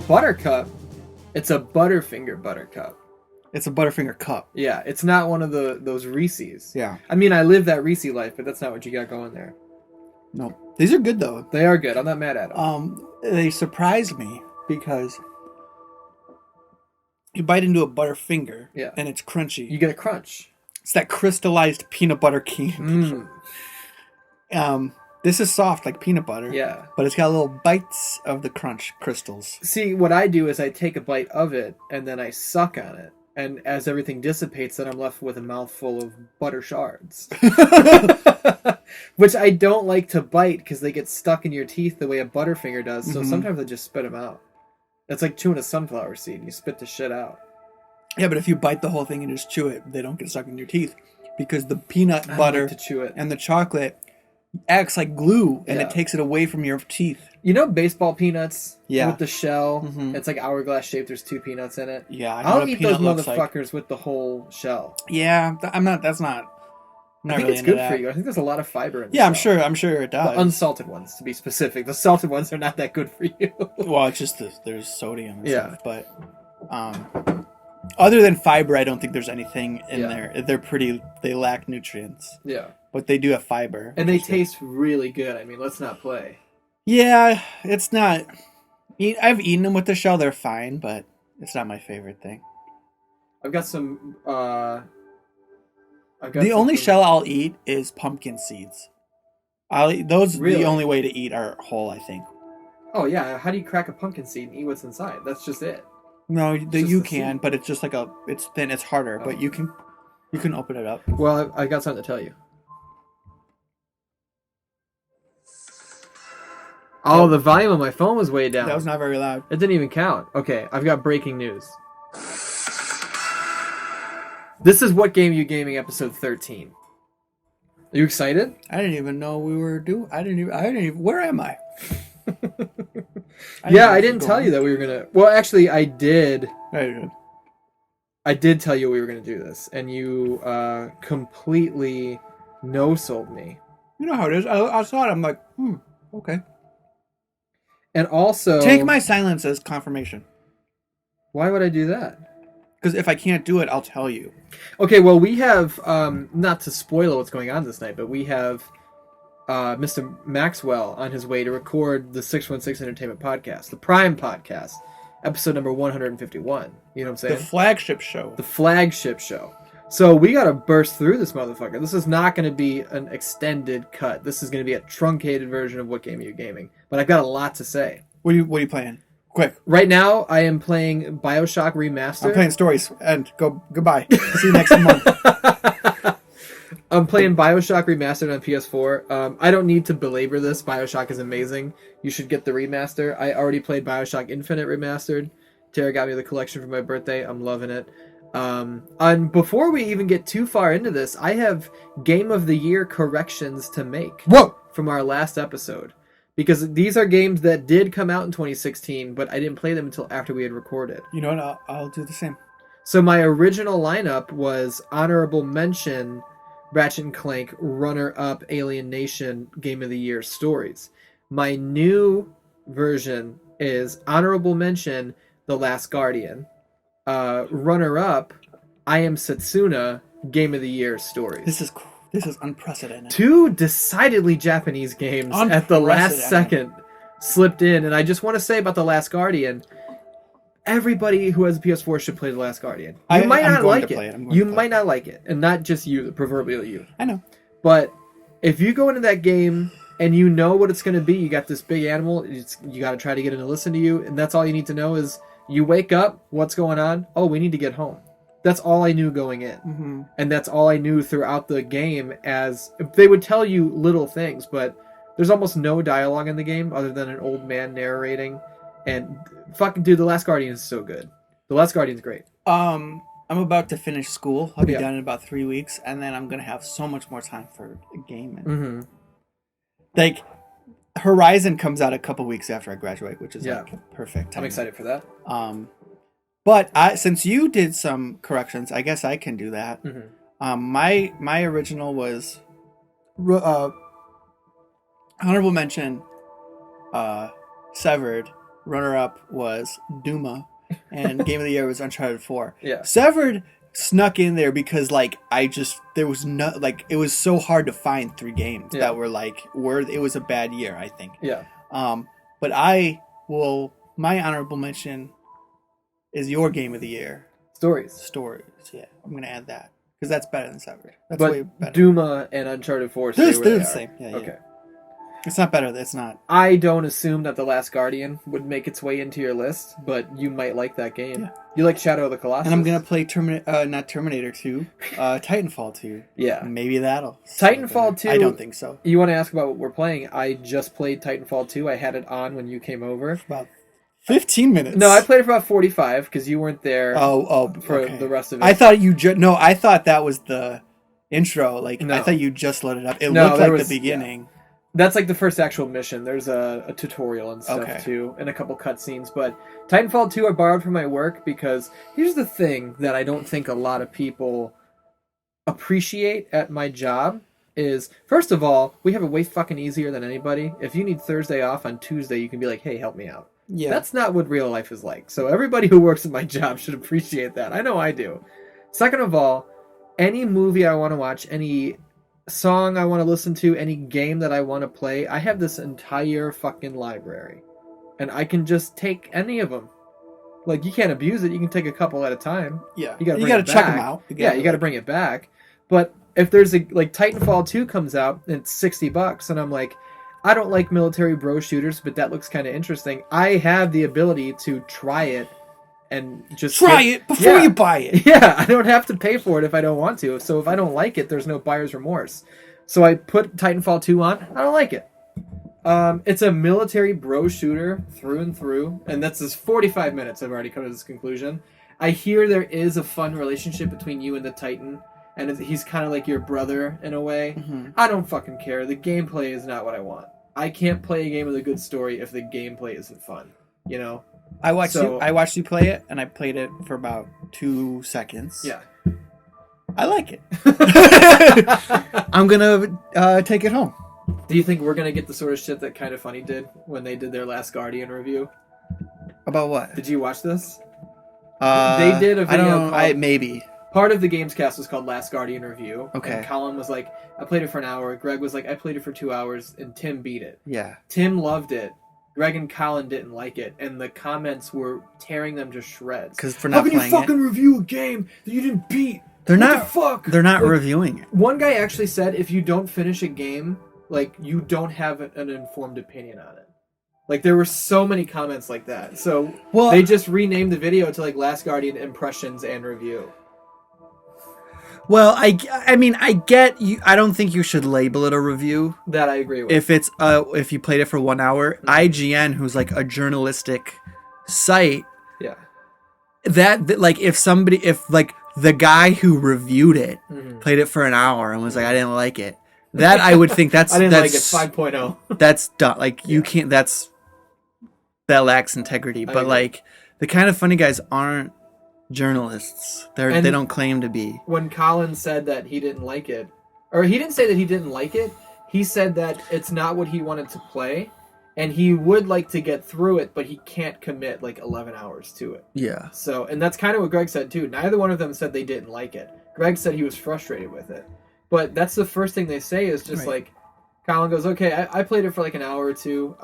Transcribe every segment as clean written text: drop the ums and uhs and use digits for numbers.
Buttercup, it's a Butterfinger Buttercup. It's a Butterfinger cup. Yeah, it's not one of those Reese's. Yeah. I mean, I live that Reese life, but that's not what you got going there. No. These are good, though. They are good. I'm not mad at them. They surprised me because you bite into a Butterfinger, and it's crunchy. You get a crunch. It's that crystallized peanut butter candy. This is soft like peanut butter. Yeah. But it's got little bites of the crunch crystals. See, what I do is I take a bite of it, and then I suck on it. And as everything dissipates, then I'm left with a mouthful of butter shards. Which I don't like to bite because they get stuck in your teeth the way a Butterfinger does. So sometimes I just spit them out. It's like chewing a sunflower seed. You spit the shit out. Yeah, but if you bite the whole thing and just chew it, they don't get stuck in your teeth. Because the peanut butter like to chew it. And the chocolate acts like glue, and it takes it away from your teeth. You know baseball peanuts? Yeah. With the shell? It's like hourglass shaped. There's 2 peanuts in it. Yeah. I'll eat those motherfuckers with the whole shell. Yeah. I'm not really I think it's good for you. I think there's a lot of fiber in it. Yeah, I'm sure it does. The unsalted ones, to be specific. The salted ones are not that good for you. Well, it's just there's sodium and stuff. But other than fiber, I don't think there's anything in there. They lack nutrients. Yeah. But they do have fiber. And they taste really good. I mean, let's not play. Yeah, it's not... I've eaten them with the shell. They're fine, but it's not my favorite thing. I've got some... the only shell I'll eat is pumpkin seeds. I'll eat those. Really? The only way to eat are whole, I think. Oh, yeah. How do you crack a pumpkin seed and eat what's inside? That's just it. No, you can, but it's just like it's thin, it's harder, but you can open it up. Well, I got something to tell you. Oh, the volume on my phone was way down. That was not very loud. It didn't even count. Okay, I've got breaking news. This is What Game You Gaming episode 13. Are you excited? I didn't even know we were I didn't even where am I? I didn't tell you that we were going to... Well, actually, I did. I did tell you we were going to do this, and you completely no-sold me. You know how it is. I saw it. I'm like, okay. And also... Take my silence as confirmation. Why would I do that? Because if I can't do it, I'll tell you. Okay, well, we have, not to spoil what's going on this night, but we have Mr. Maxwell on his way to record the 616 Entertainment Podcast, the Prime Podcast, episode number 151. You know what I'm saying? The flagship show. The flagship show. So we got to burst through this motherfucker. This is not going to be an extended cut. This is going to be a truncated version of What Game Are You Gaming? But I've got a lot to say. What are you playing? Quick. Right now, I am playing BioShock Remastered. I'm playing Stories. And goodbye. See you next month. I'm playing BioShock Remastered on PS4. I don't need to belabor this. BioShock is amazing. You should get the remaster. I already played BioShock Infinite Remastered. Tara got me the collection for my birthday. I'm loving it. And before we even get too far into this, I have Game of the Year corrections to make. Whoa! From our last episode. Because these are games that did come out in 2016, but I didn't play them until after we had recorded. You know what? I'll do the same. So my original lineup was honorable mention, Ratchet & Clank, runner-up, Alien Nation, Game of the Year stories. My new version is honorable mention, The Last Guardian. Runner-up, I Am Setsuna, Game of the Year stories. This is unprecedented. 2 decidedly Japanese games at the last second slipped in. And I just want to say about The Last Guardian, everybody who has a PS4 should play The Last Guardian. You might not like it. You might not like it. And not just you, the proverbial you. I know. But if you go into that game and you know what it's going to be, you got this big animal, you got to try to get it to listen to you. And that's all you need to know is you wake up, what's going on? Oh, we need to get home. That's all I knew going in. Mm-hmm. And that's all I knew throughout the game, as they would tell you little things, but there's almost no dialogue in the game other than an old man narrating. And fucking dude, The Last Guardian is so good. The Last Guardian's great. I'm about to finish school. I'll be done in about 3 weeks, and then I'm going to have so much more time for gaming. Mm-hmm. Like, Horizon comes out a couple weeks after I graduate, which is like perfect time. I'm excited for that. But since you did some corrections, I guess I can do that. Mm-hmm. My original was honorable mention, Severed, runner-up was Duma, and Game of the Year was Uncharted 4. Yeah. Severed snuck in there because there was no it was so hard to find 3 games that were it was a bad year, I think. Yeah. But my honorable mention is your Game of the Year. Stories. Yeah, I'm gonna add that because that's better than Severed. That's way better. Duma and Uncharted 4 they're the same. Yeah. Okay. It's not better. It's not. I don't assume that The Last Guardian would make its way into your list, but you might like that game. Yeah. You like Shadow of the Colossus. And I'm going to play not Terminator 2, Titanfall 2. Yeah. Maybe that'll. Titanfall 2. I don't think so. You want to ask about what we're playing? I just played Titanfall 2. I had it on when you came over. About 15 minutes. No, I played it for about 45 because you weren't there for okay. the rest of it. I thought I thought that was the intro. No. I thought you just loaded up. It looked like the beginning. Yeah. That's like the first actual mission. There's a tutorial and stuff too, and a couple cutscenes. But Titanfall 2 I borrowed from my work because here's the thing that I don't think a lot of people appreciate at my job is, first of all, we have it way fucking easier than anybody. If you need Thursday off on Tuesday, you can be like, hey, help me out. Yeah. That's not what real life is like. So everybody who works at my job should appreciate that. I know I do. Second of all, any movie I want to watch, any song I want to listen to, any game that I want to play, I have this entire fucking library. And I can just take any of them. Like, you can't abuse it. You can take a couple at a time. Yeah. You gotta check them out. You gotta bring it back. But if there's Titanfall 2 comes out and it's $60 and I'm like, I don't like military bro shooters, but that looks kind of interesting. I have the ability to try it and just try it before you buy it. Yeah, I don't have to pay for it if I don't want to. So if I don't like it, there's no buyer's remorse. So I put Titanfall 2 on. I don't like it. It's a military bro shooter through and through, and that's this 45 minutes. I've already come to this conclusion. I hear there is a fun relationship between you and the Titan, and he's kind of like your brother in a way. Mm-hmm. I don't fucking care. The gameplay is not what I want. I can't play a game with a good story if the gameplay isn't fun. You know. I watched you play it, and I played it for about 2 seconds. Yeah. I like it. I'm gonna take it home. Do you think we're gonna get the sort of shit that Kind of Funny did when they did their Last Guardian review? About what? Did you watch this? They did a video. Maybe. Part of the Gamescast was called Last Guardian Review. Okay. And Colin was like, I played it for an hour. Greg was like, I played it for 2 hours, and Tim beat it. Yeah. Tim loved it. Greg and Colin didn't like it, and the comments were tearing them to shreds. Because for not playing it. How can you fucking review a game that you didn't beat? They're not reviewing it. One guy actually said if you don't finish a game, you don't have an informed opinion on it. There were so many comments like that. So they just renamed the video to Last Guardian Impressions and Review. Well, I mean, I get you. I don't think you should label it a review. That I agree with. If it's if you played it for 1 hour, IGN, who's a journalistic site, yeah, that if the guy who reviewed it played it for an hour and was like, I didn't like it, that I would think that's I didn't like it 5.0. That's done. You can't. That lacks integrity. But the Kind of Funny guys aren't journalists. They don't claim to be. When Colin said that he didn't like it, or he didn't say that he didn't like it, he said that it's not what he wanted to play, and he would like to get through it, but he can't commit 11 hours to it. Yeah. So, and that's kind of what Greg said too. Neither one of them said they didn't like it. Greg said he was frustrated with it. But that's the first thing they say is just Colin goes, okay, I played it for an hour or two.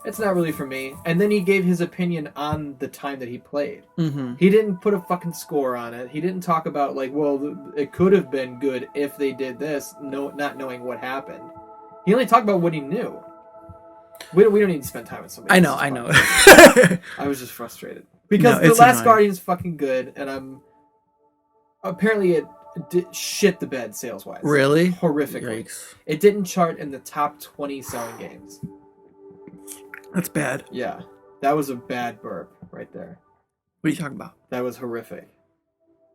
It's not really for me. And then he gave his opinion on the time that he played. Mm-hmm. He didn't put a fucking score on it. He didn't talk about it could have been good if they did this, not knowing what happened. He only talked about what he knew. We don't need to spend time with somebody. I know. I was just frustrated. Because The Last Guardian is fucking good, and apparently it shit the bed sales-wise. Really? Horrifically. Yikes. It didn't chart in the top 20 selling games. That's bad. Yeah. That was a bad burp right there. What are you talking about? That was horrific.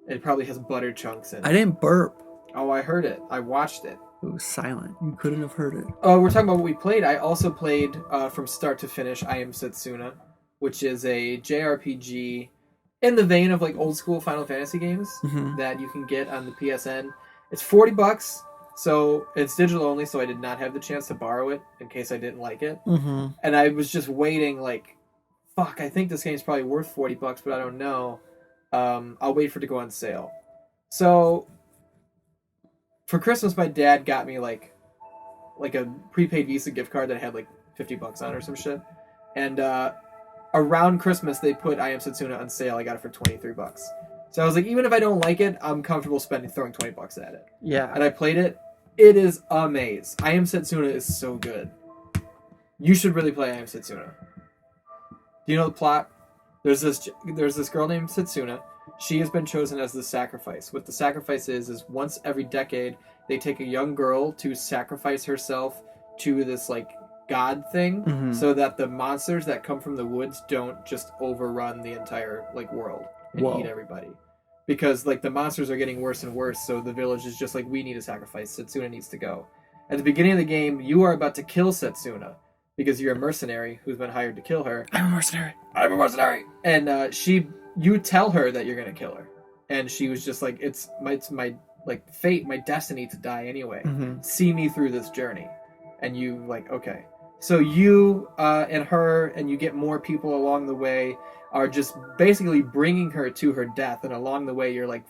It probably has butter chunks in it. I didn't burp. Oh, I heard it. I watched it. It was silent. You couldn't have heard it. We're talking about what we played. I also played, from start to finish, I Am Setsuna, which is a JRPG in the vein of old school Final Fantasy games that you can get on the PSN. It's $40, so it's digital only, so I did not have the chance to borrow it in case I didn't like it. Mm-hmm. And I was just waiting fuck, I think this game's probably worth $40, but I don't know. I'll wait for it to go on sale. So for Christmas, my dad got me like a prepaid Visa gift card that had like $50 on it or some shit. And around Christmas, they put I Am Setsuna on sale. I got it for $23. So I was like, even if I don't like it, I'm comfortable throwing $20 at it. Yeah. And I played it. It is amazing. I Am Setsuna is so good. You should really play I Am Setsuna. Do you know the plot? There's this girl named Setsuna. She has been chosen as the sacrifice. What the sacrifice is once every decade, they take a young girl to sacrifice herself to this like god thing, so that the monsters that come from the woods don't just overrun the entire like world and eat everybody. Because like the monsters are getting worse and worse, so the village is just like, we need a sacrifice. Setsuna needs to go. At the beginning of the game, you are about to kill Setsuna because you're a mercenary who's been hired to kill her. I'm a mercenary. And you tell her that you're gonna kill her, and she was just like, it's my like fate, my destiny to die anyway. See me through this journey. And you like, okay. So you and her, and you get more people along the way, are just basically bringing her to her death, and along the way you're like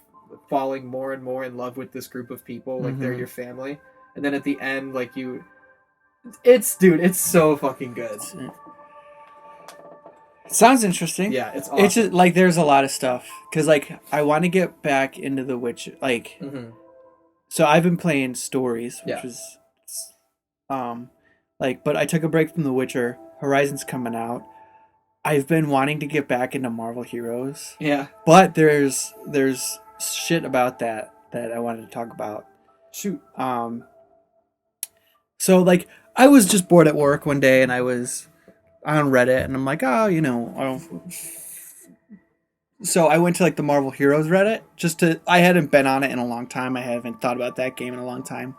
falling more and more in love with this group of people, like they're your family. And then at the end, like it's so fucking good. Sounds interesting. Yeah, it's awesome. It's just like there's a lot of stuff because like I want to get back into The Witcher. Like, so I've been playing stories, which was but I took a break from The Witcher. Horizon's coming out. I've been wanting to get back into Marvel Heroes. Yeah, but there's shit about that I wanted to talk about. Shoot. So like I was just bored at work one day and I was on Reddit and I'm like, oh, you know, so I went to like the Marvel Heroes Reddit I hadn't been on it in a long time. I haven't thought about that game in a long time.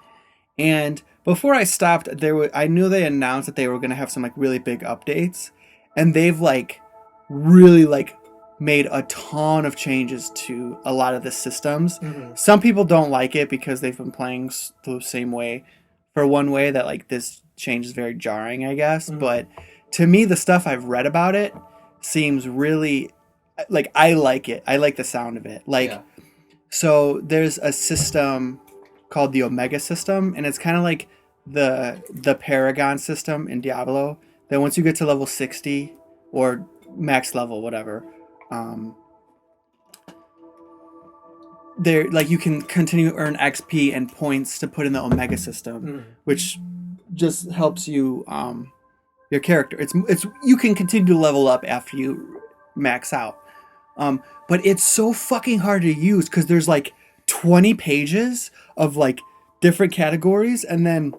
And before I stopped, I knew they announced that they were going to have some like really big updates, and they've like really like made a ton of changes to a lot of the systems. Some people don't like it because they've been playing the same way for one way that like this change is very jarring, I guess. But to me, the stuff I've read about it seems really like I like it. I like the sound of it. Like, so there's a system called the Omega system, and it's kind of like the Paragon system in Diablo. That once you get to level 60 or max level, whatever, there like you can continue to earn XP and points to put in the Omega system, which just helps you your character. It's you can continue to level up after you max out. But it's so fucking hard to use because there's like 20 pages of like different categories, and then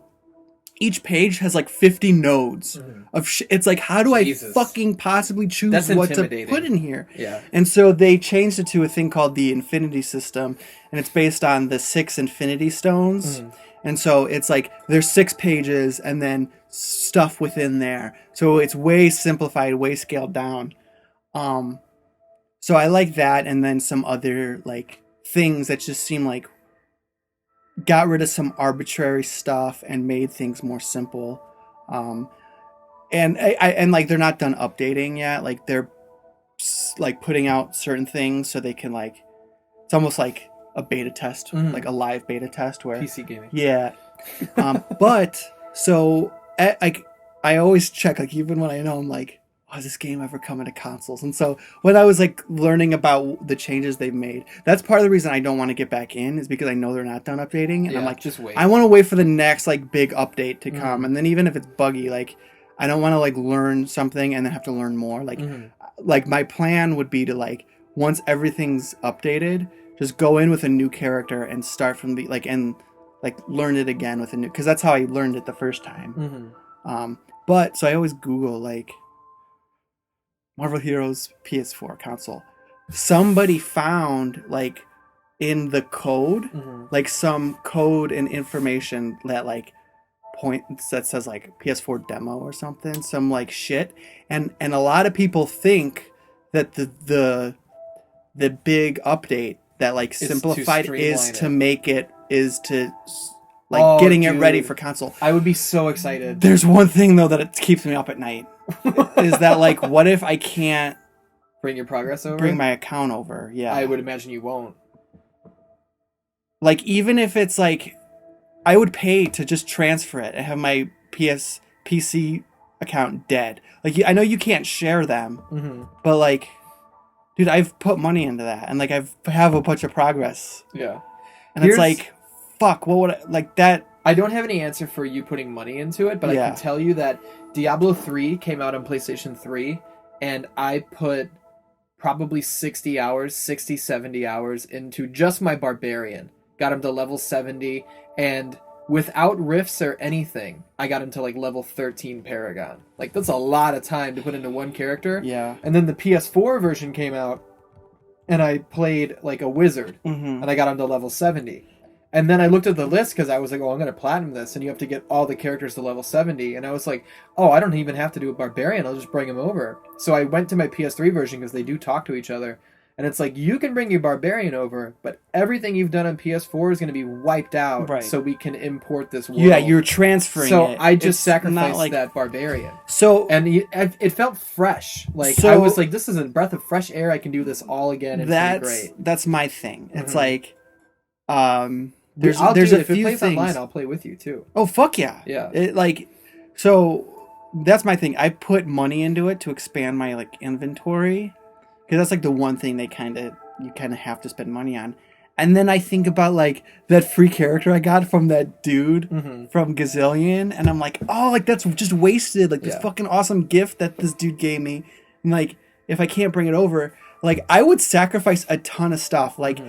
each page has like 50 nodes of it's like, how do I fucking possibly choose what to put in here? Yeah. And so they changed it to a thing called the Infinity System, and it's based on the 6 Infinity Stones. And so it's like there's 6 pages and then stuff within there. So it's way simplified, way scaled down. So I like that, and then some other like things that just seem like got rid of some arbitrary stuff and made things more simple. And and like they're not done updating yet. Like they're like putting out certain things so they can like, it's almost like a beta test, like a live beta test where PC gaming. Yeah. But so I always check, like even when I know I'm like, oh, is this game ever coming to consoles? And so when I was like learning about the changes they've made, that's part of the reason I don't want to get back in, is because I know they're not done updating, and I'm like, just wait. I want to wait for the next like big update to come, and then even if it's buggy, like I don't want to like learn something and then have to learn more. Like like my plan would be to like, once everything's updated, just go in with a new character and start from the like, and like learn it again with a new, because that's how I learned it the first time. But so I always Google like Marvel Heroes PS4 console. Somebody found like in the code, like some code and information that like points that says like PS4 demo or something, some like shit, and a lot of people think that the big update that like simplified is to make it is to like getting it ready for console. I would be so excited. There's one thing though that it keeps me up at night. is that like, what if I can't Bring your progress over? bring my account over? Yeah. I would imagine you won't. Like, even if it's like, I would pay to just transfer it and have my PC account dead. Like, I know you can't share them, but like, dude, I've put money into that, and like, have a bunch of progress. Yeah. And it's like, fuck, what would I, like that? I don't have any answer for you putting money into it, but I can tell you that Diablo 3 came out on PlayStation 3, and I put probably 60, 70 hours into just my Barbarian. Got him to level 70, and without rifts or anything, I got him to like level 13 Paragon. Like, that's a lot of time to put into one character. Yeah. And then the PS4 version came out, and I played like a wizard, and I got him to level 70. And then I looked at the list because I was like, oh, I'm going to platinum this, and you have to get all the characters to level 70. And I was like, oh, I don't even have to do a Barbarian. I'll just bring him over. So I went to my PS3 version because they do talk to each other. And it's like, you can bring your Barbarian over, but everything you've done on PS4 is going to be wiped out so we can import this world. Yeah, you're transferring so it. I just sacrificed that Barbarian. So and it felt fresh. Like, I was like, this is a breath of fresh air. I can do this all again. And it's great. That's my thing. It's like... There's a few if it plays things online, I'll play with you too. Oh, fuck yeah. Yeah. So that's my thing. I put money into it to expand my like inventory, because that's like the one thing you kind of have to spend money on. And then I think about like that free character I got from that dude from Gazillion, and I'm like, oh, like that's just wasted. Like this fucking awesome gift that this dude gave me. And like, if I can't bring it over, like I would sacrifice a ton of stuff. Like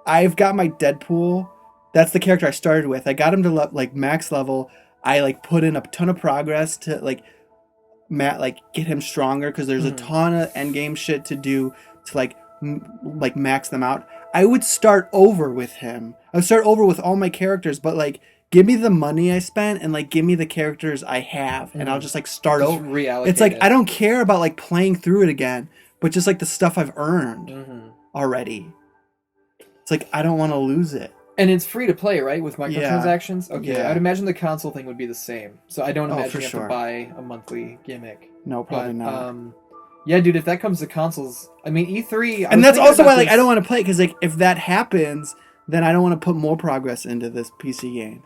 I've got my Deadpool. That's the character I started with. I got him to like max level. I like put in a ton of progress to like get him stronger, because there's a ton of end game shit to do to like max them out. I would start over with him. I would start over with all my characters, but like give me the money I spent and like give me the characters I have, and I'll just like start over. Reallocate it's like I don't care about like playing through it again, but just like the stuff I've earned already. It's like I don't want to lose it. And it's free to play, right, with microtransactions? Okay, I'd imagine the console thing would be the same. So I don't imagine you have to buy a monthly gimmick. No, probably not. Yeah, dude, if that comes to consoles, I mean, E3... And that's also why like I don't want to play, because like if that happens, then I don't want to put more progress into this PC game.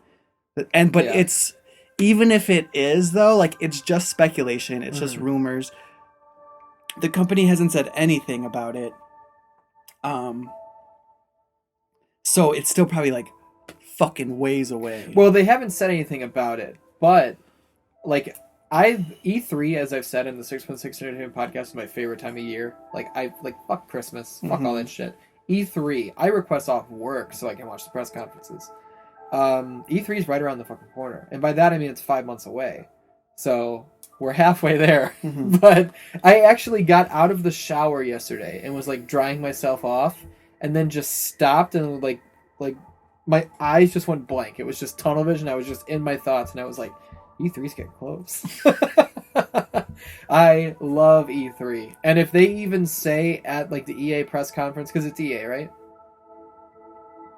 But it's... Even if it is, though, like it's just speculation. It's just rumors. The company hasn't said anything about it. So it's still probably like fucking ways away. Well, they haven't said anything about it, but like E3, as I've said in the 616 Entertainment Podcast, is my favorite time of year. Like fuck Christmas, fuck all that shit. E3, I request off work so I can watch the press conferences. E3 is right around the fucking corner, and by that I mean it's 5 months away. So we're halfway there. But I actually got out of the shower yesterday and was like drying myself off. And then just stopped, and like my eyes just went blank. It was just tunnel vision. I was just in my thoughts, and I was like, E3's getting close. I love E3. And if they even say at like the EA press conference, because it's EA, right?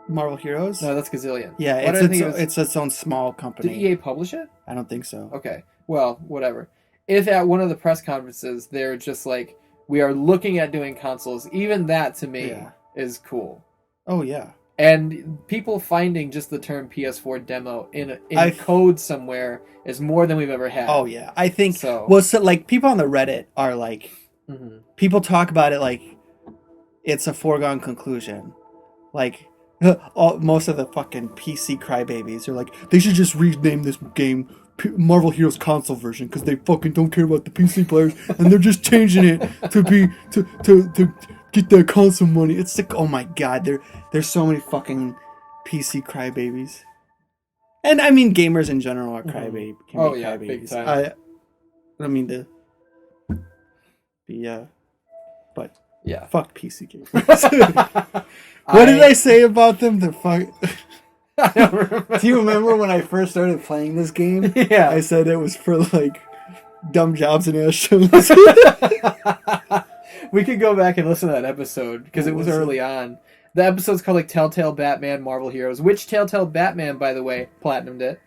Marvel Heroes? No, that's Gazillion. Yeah, it's its own small company. Did EA publish it? I don't think so. Okay. Well, whatever. If at one of the press conferences they're just like, we are looking at doing consoles, even that to me is cool. Oh yeah. And people finding just the term PS4 demo in code somewhere is more than we've ever had. Oh yeah, I think so. Well, so like people on the Reddit are like, people talk about it like it's a foregone conclusion. Like most of the fucking PC crybabies are like, they should just rename this game Marvel Heroes console version because they fucking don't care about the PC players and they're just changing it to be to get that console money. It's like, oh my god, there's so many fucking PC crybabies. And I mean gamers in general are crybabies. Crybabies. Big time. I don't mean to be but yeah, fuck PC gamers. What did I say about them? They're fuck. I don't remember. Do you remember when I first started playing this game? Yeah. I said it was for like dumb jobs and ass shows. We could go back and listen to that episode because it was early on. The episode's called like Telltale Batman Marvel Heroes, which Telltale Batman, by the way, platinumed it.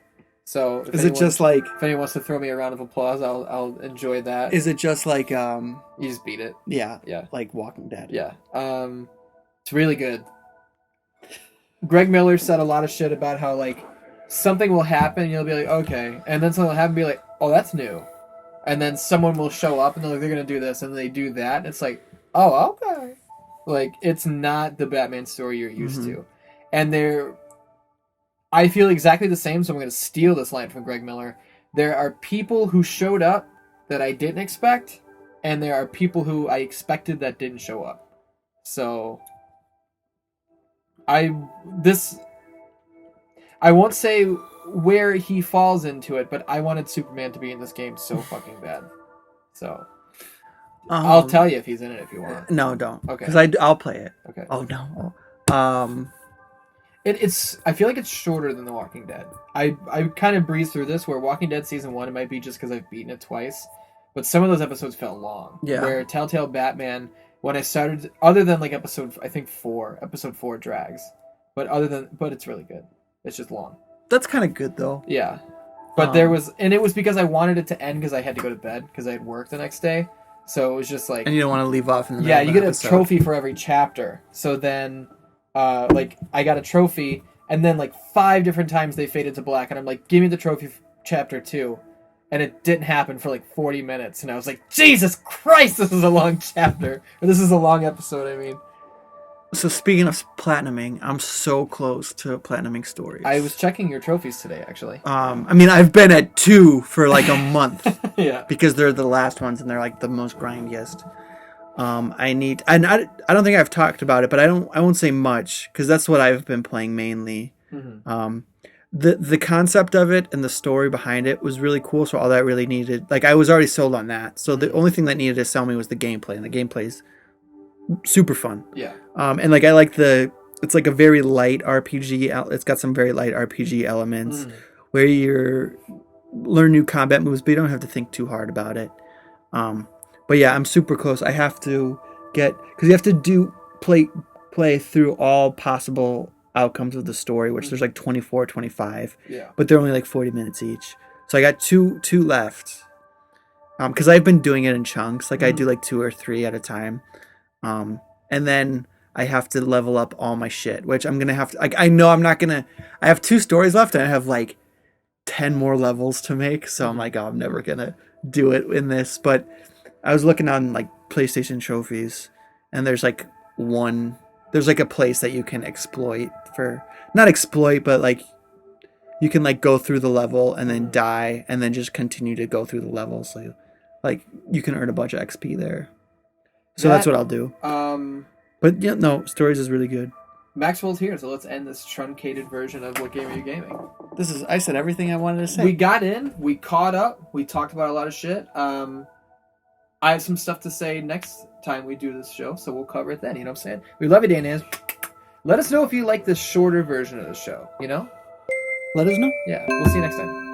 So Is it just like? if anyone wants to throw me a round of applause, I'll enjoy that. Is it just like You just beat it. Yeah. Yeah. Like Walking Dead. Yeah. It's really good. Greg Miller said a lot of shit about how like something will happen and you'll be like, okay, and then something will happen and be like, oh, that's new. And then someone will show up and they're like, they're gonna do this, and they do that, and it's like, oh, okay. Like, it's not the Batman story you're used to. And I feel exactly the same, so I'm going to steal this line from Greg Miller. There are people who showed up that I didn't expect, and there are people who I expected that didn't show up. So, I won't say where he falls into it, but I wanted Superman to be in this game so fucking bad. So, I'll tell you if he's in it if you want. No, don't. Okay. Because I'll play it. Okay. Oh, no. It's. I feel like it's shorter than The Walking Dead. I kind of breezed through this, where Walking Dead Season 1, it might be just because I've beaten it twice, but some of those episodes felt long. Yeah. Where Telltale Batman, when I started, other than like episode 4 drags, but it's really good. It's just long. That's kind of good, though. Yeah. But it was because I wanted it to end because I had to go to bed because I had work the next day. So it was just like... And you don't want to leave off in the middle of the episode. You get a trophy for every chapter. So then, I got a trophy, and then, 5 different times they faded to black, and I'm like, give me the trophy for chapter 2. And it didn't happen for, 40 minutes, and I was like, Jesus Christ, this is a long chapter. Or this is a long episode, I mean. So speaking of platinuming, I'm so close to platinuming stories. I was checking your trophies today, actually. I've been at 2 for a month. Yeah. Because they're the last ones and they're the most grindiest. I don't think I've talked about it, but I won't say much because that's what I've been playing mainly. Mm-hmm. The concept of it and the story behind it was really cool. So all that really needed, I was already sold on that. So the only thing that needed to sell me was the gameplay, and the gameplay's super fun. Yeah. And I like it's a very light RPG. It's got some very light RPG elements where you learn new combat moves, but you don't have to think too hard about it. But yeah, I'm super close. I have to because you have to play through all possible outcomes of the story, which there's 24, 25. Yeah. But they're only 40 minutes each. So I got two left. Because I've been doing it in chunks. I do 2 or 3 at a time. And then I have to level up all my shit, which I'm going to have to, I know I'm not going to, I have 2 stories left and I have 10 more levels to make. So I'm oh, I'm never going to do it in this. But I was looking on PlayStation trophies, and there's there's a place that you can exploit not exploit, but you can go through the level and then die and then just continue to go through the level. So you can earn a bunch of XP there. So that's what I'll do. But yeah, no, Stories is really good. Maxwell's here, so let's end this truncated version of What Game Are You Gaming? I said everything I wanted to say. We got in, we caught up, we talked about a lot of shit. I have some stuff to say next time we do this show, so we'll cover it then, you know what I'm saying? We love you, DanDans. Let us know if you like the shorter version of the show, you know? Let us know. Yeah, we'll see you next time.